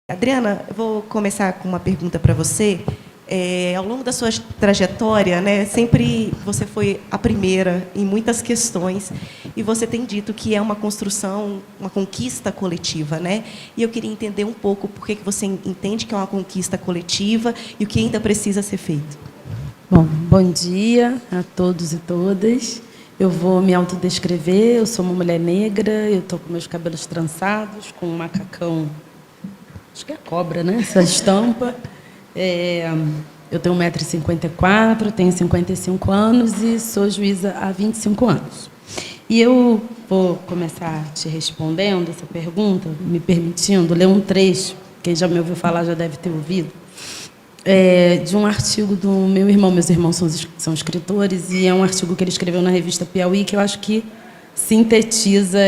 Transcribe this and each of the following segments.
Adriana, eu vou começar com uma pergunta para você. Ao longo da sua trajetória, né, sempre você foi a primeira em muitas questões e você tem dito que é uma construção, uma conquista coletiva, né? E eu queria entender um pouco por que você entende que é uma conquista coletiva e o que ainda precisa ser feito. Bom dia a todos e todas. Eu vou me autodescrever. Eu sou uma mulher negra, eu estou com meus cabelos trançados, com um macacão, acho que é cobra, né? Essa estampa. Eu tenho 1,54 m, tenho 55 anos e sou juíza há 25 anos. E eu vou começar te respondendo essa pergunta, me permitindo ler um trecho, quem já me ouviu falar já deve ter ouvido, de um artigo do meu irmão. Meus irmãos são escritores, e é um artigo que ele escreveu na revista Piauí, que eu acho que sintetiza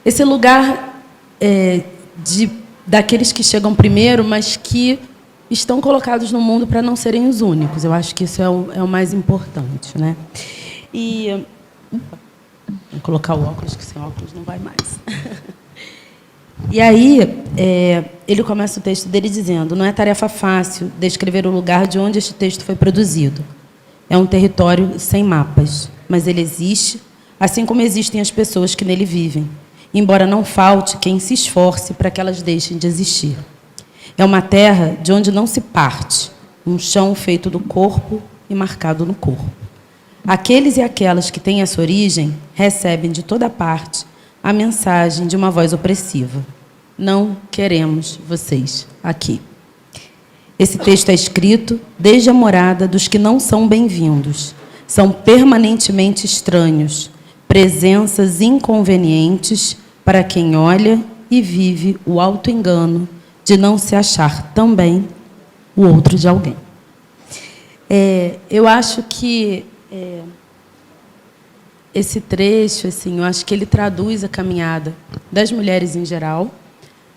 esse lugar daqueles que chegam primeiro, mas que estão colocados no mundo para não serem os únicos. Eu acho que isso é o mais importante, né? E vou colocar o óculos, que sem óculos não vai mais. E aí, ele começa o texto dele dizendo: não é tarefa fácil descrever o lugar de onde este texto foi produzido. É um território sem mapas, mas ele existe, assim como existem as pessoas que nele vivem, embora não falte quem se esforce para que elas deixem de existir. É uma terra de onde não se parte, um chão feito do corpo e marcado no corpo. Aqueles e aquelas que têm essa origem recebem de toda parte a mensagem de uma voz opressiva: não queremos vocês aqui. Esse texto é escrito desde a morada dos que não são bem-vindos. São permanentemente estranhos, presenças inconvenientes para quem olha e vive o auto-engano de não se achar também o outro de alguém. Eu acho que esse trecho, assim, eu acho que ele traduz a caminhada das mulheres em geral,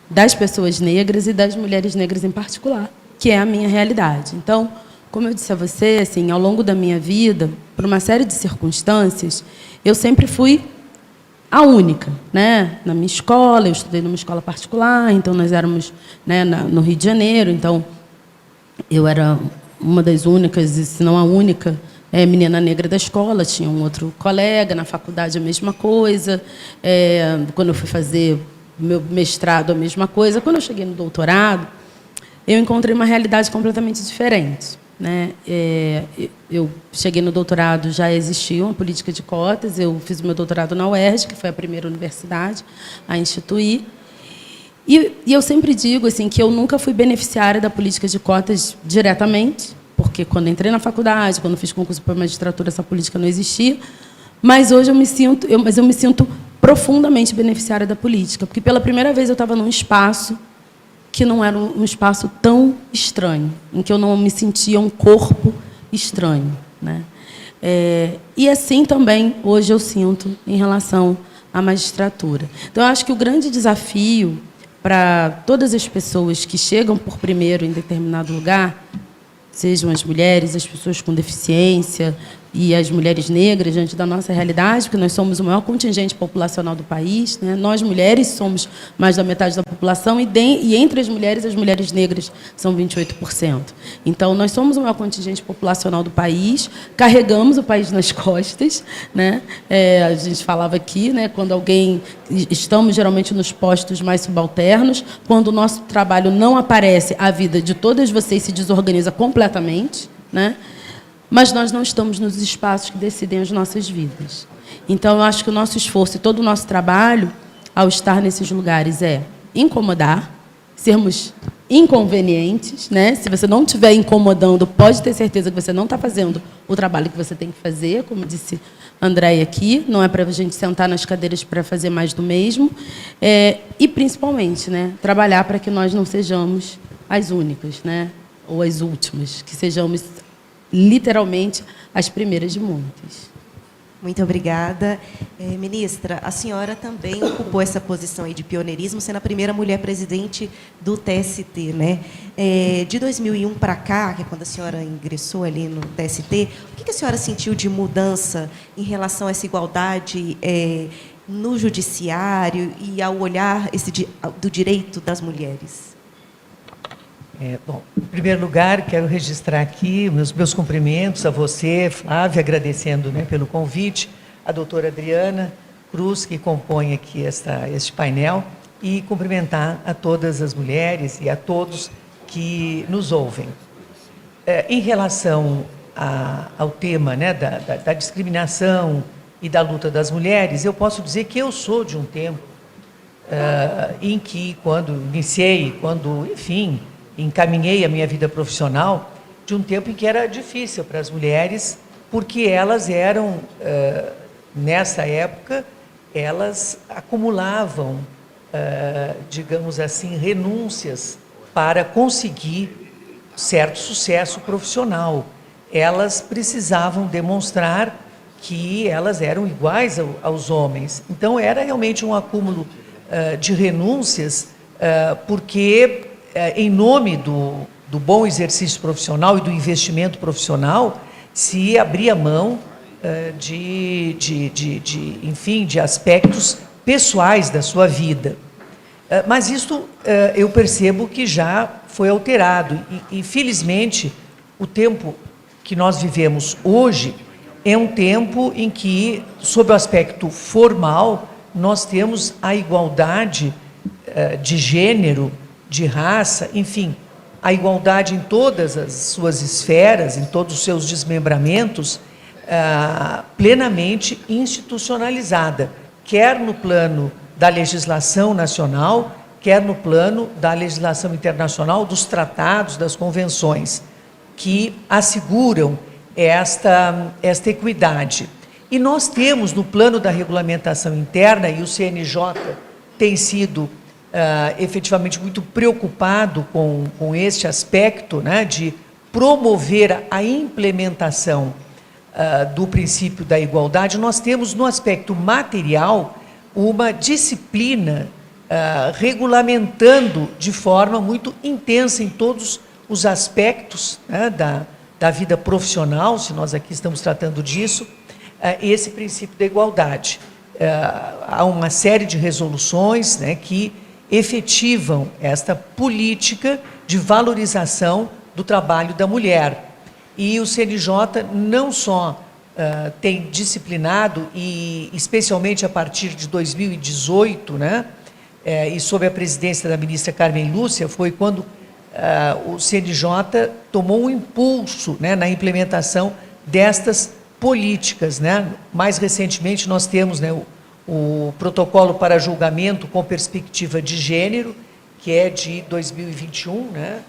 das pessoas negras e das mulheres negras em particular, que é a minha realidade. Então, como eu disse a você, assim, ao longo da minha vida, por uma série de circunstâncias, eu sempre fui a única, né? Na minha escola, eu estudei numa escola particular, então nós éramos, né, no Rio de Janeiro, então eu era uma das únicas, e se não a única, menina negra da escola. Tinha um outro colega, na faculdade a mesma coisa, quando eu fui fazer meu mestrado a mesma coisa. Quando eu cheguei no doutorado, eu encontrei uma realidade completamente diferente, né? Eu cheguei no doutorado, já existia uma política de cotas. Eu fiz o meu doutorado na UERJ, que foi a primeira universidade a instituir. E eu sempre digo, assim, que eu nunca fui beneficiária da política de cotas diretamente, porque quando entrei na faculdade, quando fiz concurso para magistratura, essa política não existia. Mas hoje eu me sinto profundamente beneficiária da política, porque pela primeira vez eu estava num espaço que não era um espaço tão estranho, em que eu não me sentia um corpo estranho, né? E assim também hoje eu sinto em relação à magistratura. Então, eu acho que o grande desafio para todas as pessoas que chegam por primeiro em determinado lugar, sejam as mulheres, as pessoas com deficiência e as mulheres negras, diante da nossa realidade, porque nós somos o maior contingente populacional do país, né? Nós, mulheres, somos mais da metade da população, e entre as mulheres negras são 28%. Então, nós somos o maior contingente populacional do país, carregamos o país nas costas, né? A gente falava aqui, né, estamos geralmente nos postos mais subalternos, quando o nosso trabalho não aparece, a vida de todas vocês se desorganiza completamente, né? Mas nós não estamos nos espaços que decidem as nossas vidas. Então, eu acho que o nosso esforço e todo o nosso trabalho, ao estar nesses lugares, é incomodar, sermos inconvenientes, né? Se você não estiver incomodando, pode ter certeza que você não está fazendo o trabalho que você tem que fazer, como disse Andréia aqui. Não é para a gente sentar nas cadeiras para fazer mais do mesmo. E, principalmente, né, trabalhar para que nós não sejamos as únicas, né, ou as últimas, que sejamos literalmente as primeiras de muitas. Muito obrigada. Ministra, a senhora também ocupou essa posição aí de pioneirismo, sendo a primeira mulher presidente do TST, né? De 2001 para cá, que é quando a senhora ingressou ali no TST, o que a senhora sentiu de mudança em relação a essa igualdade no judiciário e ao olhar do direito das mulheres? Bom, em primeiro lugar, quero registrar aqui os meus cumprimentos a você, Flávia, agradecendo, né, pelo convite, a doutora Adriana Cruz, que compõe aqui este painel, e cumprimentar a todas as mulheres e a todos que nos ouvem. Em relação ao tema, né, da discriminação e da luta das mulheres, eu posso dizer que eu sou de um tempo em que, quando iniciei, enfim, encaminhei a minha vida profissional, de um tempo em que era difícil para as mulheres, porque elas eram, nessa época, elas acumulavam, digamos assim, renúncias para conseguir certo sucesso profissional. Elas precisavam demonstrar que elas eram iguais aos homens. Então, era realmente um acúmulo de renúncias, porque, em nome do bom exercício profissional e do investimento profissional, se abria mão enfim, de aspectos pessoais da sua vida. Mas isso eu percebo que já foi alterado. E, felizmente, o tempo que nós vivemos hoje é um tempo em que, sob o aspecto formal, nós temos a igualdade de gênero, de raça, enfim, a igualdade em todas as suas esferas, em todos os seus desmembramentos, plenamente institucionalizada, quer no plano da legislação nacional, quer no plano da legislação internacional, dos tratados, das convenções, que asseguram esta equidade. E nós temos, no plano da regulamentação interna, e o CNJ tem sido efetivamente muito preocupado com este aspecto, né, de promover a implementação do princípio da igualdade, nós temos, no aspecto material, uma disciplina regulamentando de forma muito intensa em todos os aspectos, né, da vida profissional, se nós aqui estamos tratando disso, esse princípio da igualdade. Há uma série de resoluções, né, que efetivam esta política de valorização do trabalho da mulher. E o CNJ não só tem disciplinado, e especialmente a partir de 2018, né, e sob a presidência da ministra Carmen Lúcia, foi quando o CNJ tomou um impulso, né, na implementação destas políticas, né. Mais recentemente nós temos, né, o protocolo para julgamento com perspectiva de gênero, que é de 2021, né,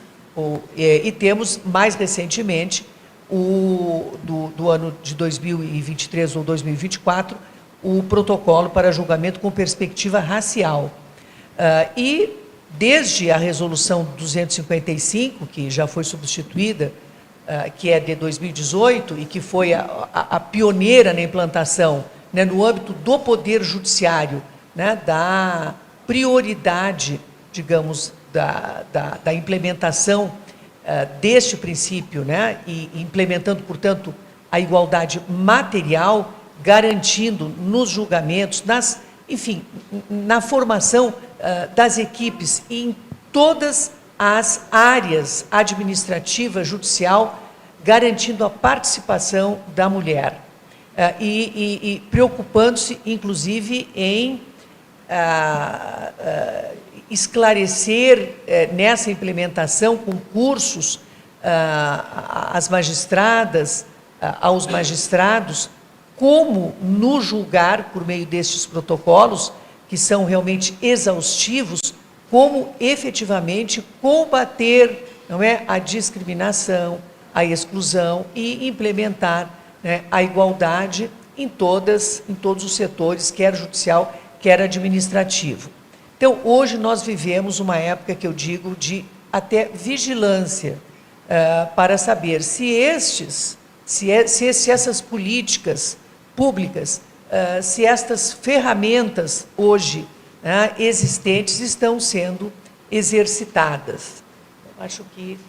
e temos mais recentemente do ano de 2023 ou 2024, o protocolo para julgamento com perspectiva racial. E desde a resolução 255, que já foi substituída, que é de 2018 e que foi a pioneira na implantação, né, no âmbito do Poder Judiciário, né, da prioridade, digamos, da implementação deste princípio, né, e implementando, portanto, a igualdade material, garantindo nos julgamentos, enfim, na formação das equipes e em todas as áreas administrativa, judicial, garantindo a participação da mulher. E preocupando-se, inclusive, em esclarecer nessa implementação, com cursos às magistradas, aos magistrados, como nos julgar por meio destes protocolos, que são realmente exaustivos, como efetivamente combater, não é, a discriminação, a exclusão e implementar, né, a igualdade em todos os setores, quer judicial, quer administrativo. Então, hoje nós vivemos uma época que eu digo de até vigilância para saber se essas políticas públicas, se estas ferramentas hoje existentes estão sendo exercitadas. Eu acho que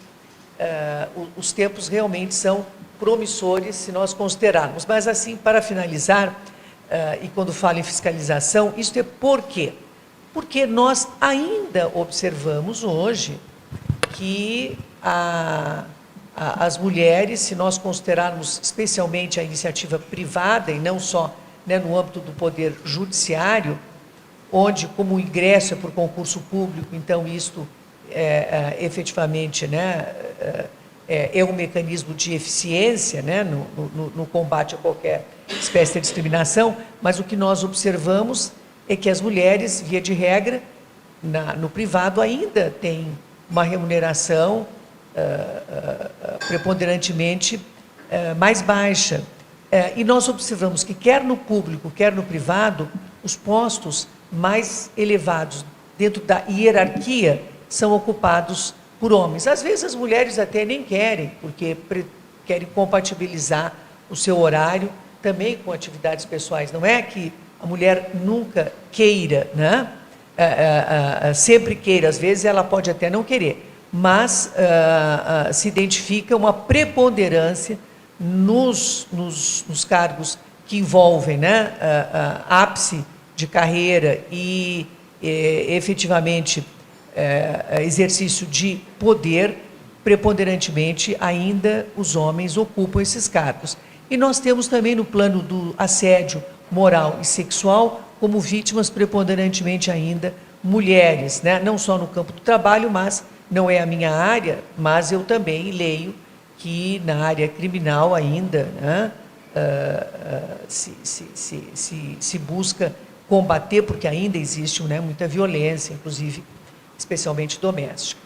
os tempos realmente são promissores se nós considerarmos. Mas, assim, para finalizar, e quando falo em fiscalização, isso é por quê? Porque nós ainda observamos hoje que as mulheres, se nós considerarmos especialmente a iniciativa privada e não só, né, no âmbito do poder judiciário, onde, como o ingresso é por concurso público, então isto efetivamente, né, é um mecanismo de eficiência, né, no combate a qualquer espécie de discriminação, mas o que nós observamos é que as mulheres, via de regra, no privado ainda têm uma remuneração preponderantemente mais baixa. E nós observamos que, quer no público, quer no privado, os postos mais elevados dentro da hierarquia são ocupados por homens. Às vezes as mulheres até nem querem, porque querem compatibilizar o seu horário também com atividades pessoais. Não é que a mulher nunca queira, né? Sempre queira, às vezes ela pode até não querer, mas se identifica uma preponderância nos cargos que envolvem, né, ápice de carreira e efetivamente exercício de poder. Preponderantemente ainda os homens ocupam esses cargos. E nós temos também no plano do assédio moral e sexual como vítimas preponderantemente ainda mulheres, né? Não só no campo do trabalho, mas não é a minha área, mas eu também leio que na área criminal ainda, né, se busca combater, porque ainda existe, né, muita violência, inclusive, especialmente doméstica.